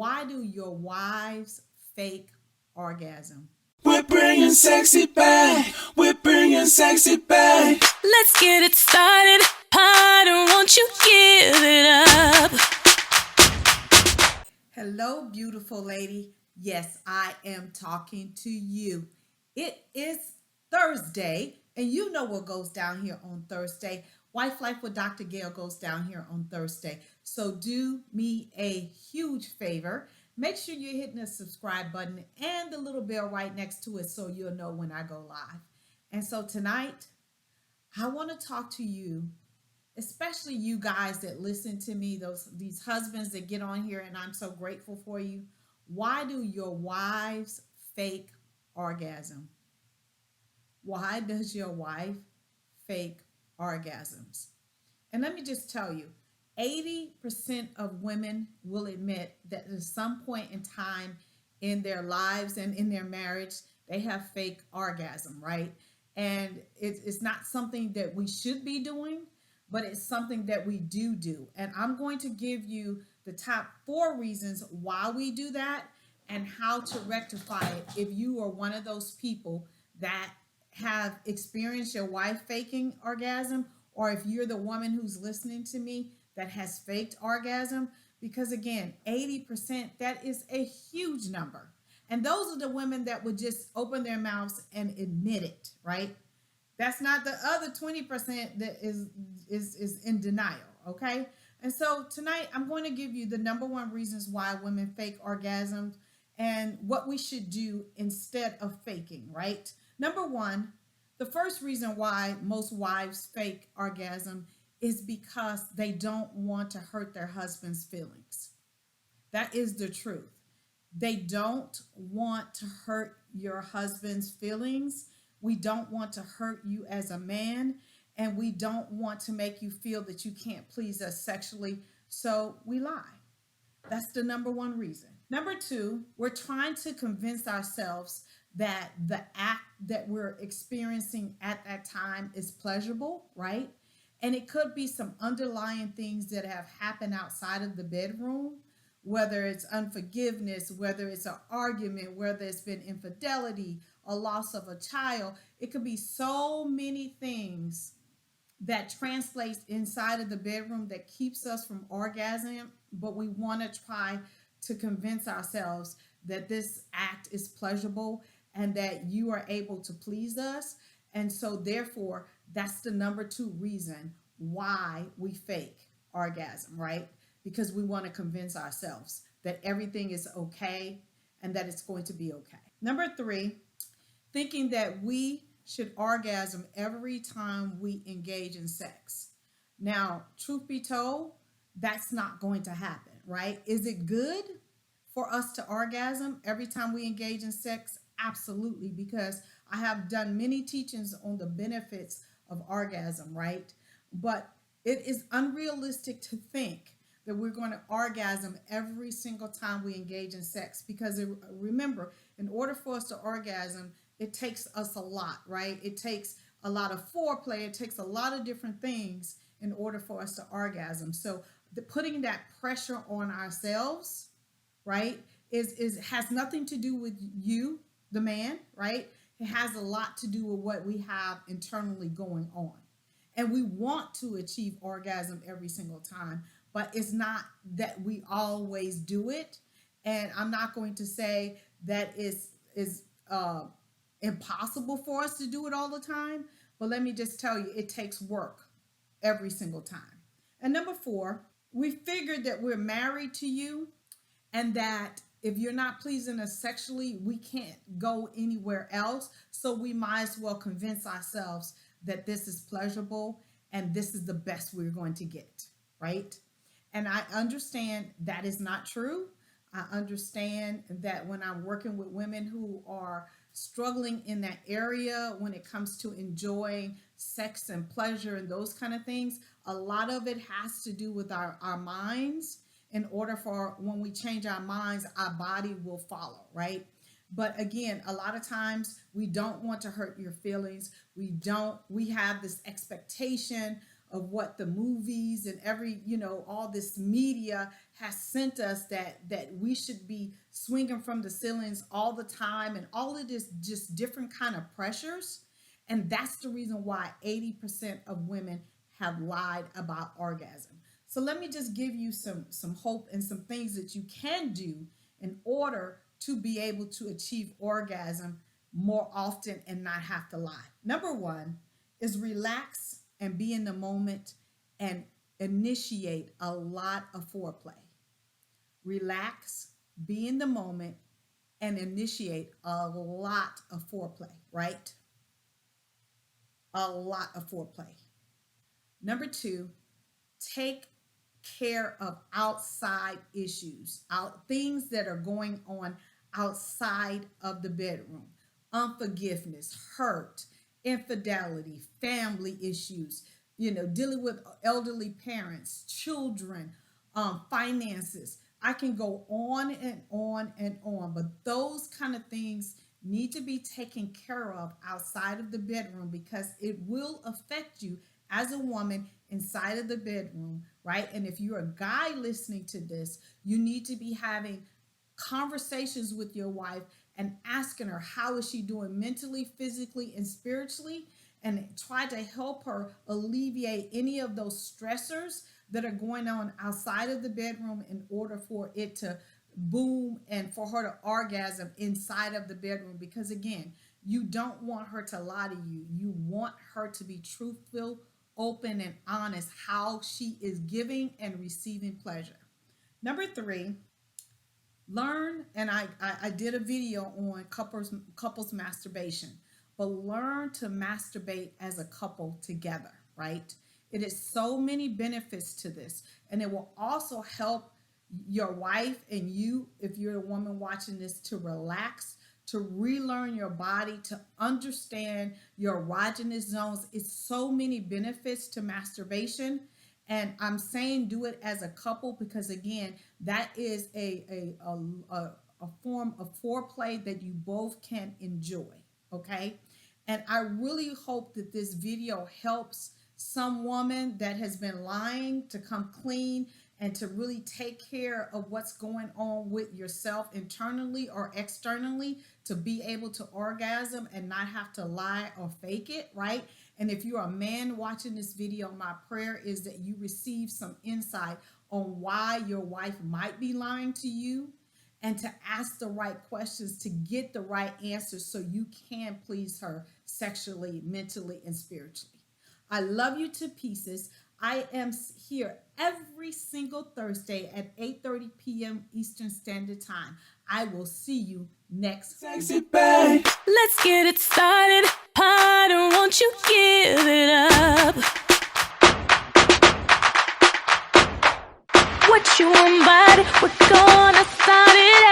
Why do your wives fake orgasm? We're bringing sexy back. We're bringing sexy back. Let's get it started. Harder, won't you give it up? Hello, beautiful lady. Yes, I am talking to you. It is Thursday, and you know what goes down here on Thursday. Wife Life with Dr. Gail goes down here on Thursday. So do me a huge favor. Make sure you're hitting the subscribe button and the little bell right next to it so you'll know when I go live. And so tonight, I want to talk to you, especially you guys that listen to me, these husbands that get on here, and I'm so grateful for you. Why do your wives fake orgasm? Why does your wife fake orgasms? And let me just tell you, 80% of women will admit that at some point in time in their lives and in their marriage, they have fake orgasm, right? And it's not something that we should be doing, but it's something that we do. And I'm going to give you the top 4 reasons why we do that and how to rectify it if you are one of those people that have experienced your wife faking orgasm, or if you're the woman who's listening to me that has faked orgasm. Because again, 80%, that is a huge number. And those are the women that would just open their mouths and admit it, right? That's not the other 20% that is in denial, okay? And so tonight I'm going to give you the number 1 reasons why women fake orgasms and what we should do instead of faking, right? Number 1, the first reason why most wives fake orgasm is because they don't want to hurt their husband's feelings. That is the truth. They don't want to hurt your husband's feelings. We don't want to hurt you as a man, and we don't want to make you feel that you can't please us sexually, so we lie. That's the number 1 reason. Number 2, we're trying to convince ourselves that the act that we're experiencing at that time is pleasurable, right? And it could be some underlying things that have happened outside of the bedroom, whether it's unforgiveness, whether it's an argument, whether it's been infidelity, a loss of a child. It could be so many things that translates inside of the bedroom that keeps us from orgasm, but we want to try to convince ourselves that this act is pleasurable and that you are able to please us. And so therefore, that's the number 2 reason why we fake orgasm, right? Because we want to convince ourselves that everything is okay and that it's going to be okay. Number 3, thinking that we should orgasm every time we engage in sex. Now, truth be told, that's not going to happen, right? Is it good for us to orgasm every time we engage in sex? Absolutely, because I have done many teachings on the benefits of orgasm, right? But it is unrealistic to think that we're going to orgasm every single time we engage in sex, because remember, in order for us to orgasm, it takes us a lot, right? It takes a lot of foreplay. It takes a lot of different things in order for us to orgasm. So putting that pressure on ourselves, right, has nothing to do with you, the man, right? It has a lot to do with what we have internally going on. And we want to achieve orgasm every single time, but it's not that we always do it. And I'm not going to say that is impossible for us to do it all the time, but let me just tell you, it takes work every single time. And number 4, we figured that we're married to you and that if you're not pleasing us sexually, we can't go anywhere else. So we might as well convince ourselves that this is pleasurable and this is the best we're going to get, right? And I understand that is not true. I understand that when I'm working with women who are struggling in that area when it comes to enjoying sex and pleasure and those kind of things, a lot of it has to do with our minds. In order for when we change our minds, our body will follow, right? But again, a lot of times we don't want to hurt your feelings. We have this expectation of what the movies and every, all this media has sent us, that we should be swinging from the ceilings all the time, and all of this just different kind of pressures. And that's the reason why 80% of women have lied about orgasm. So let me just give you some hope and some things that you can do in order to be able to achieve orgasm more often and not have to lie. Number one is relax and be in the moment and initiate a lot of foreplay. Relax, be in the moment, and initiate a lot of foreplay, right? A lot of foreplay. Number two, take care of outside issues, things that are going on outside of the bedroom. Unforgiveness, hurt, infidelity, family issues, dealing with elderly parents, children, finances. I can go on and on and on, but those kind of things need to be taken care of outside of the bedroom, because it will affect you as a woman inside of the bedroom, right? And if you're a guy listening to this, you need to be having conversations with your wife and asking her, how is she doing mentally, physically, and spiritually, and try to help her alleviate any of those stressors that are going on outside of the bedroom in order for it to boom and for her to orgasm inside of the bedroom. Because again, you don't want her to lie to you. You want her to be truthful, open, and honest how she is giving and receiving pleasure. Number three, learn, and I did a video on couples masturbation, but learn to masturbate as a couple together, right? It is so many benefits to this, and it will also help your wife and you, if you're a woman watching this, to relax, to relearn your body, to understand your erogenous zones. It's so many benefits to masturbation. And I'm saying do it as a couple because, again, that is a form of foreplay that you both can enjoy, okay? And I really hope that this video helps some woman that has been lying to come clean and to really take care of what's going on with yourself internally or externally, to be able to orgasm and not have to lie or fake it, right? And if you're a man watching this video, my prayer is that you receive some insight on why your wife might be lying to you, and to ask the right questions to get the right answers so you can please her sexually, mentally, and spiritually. I love you to pieces. I am here every single Thursday at 8:30 p.m. Eastern Standard Time. I will see you next Sexy babe. Let's get it started. Harder, won't you give it up? What you want, body? We're gonna start it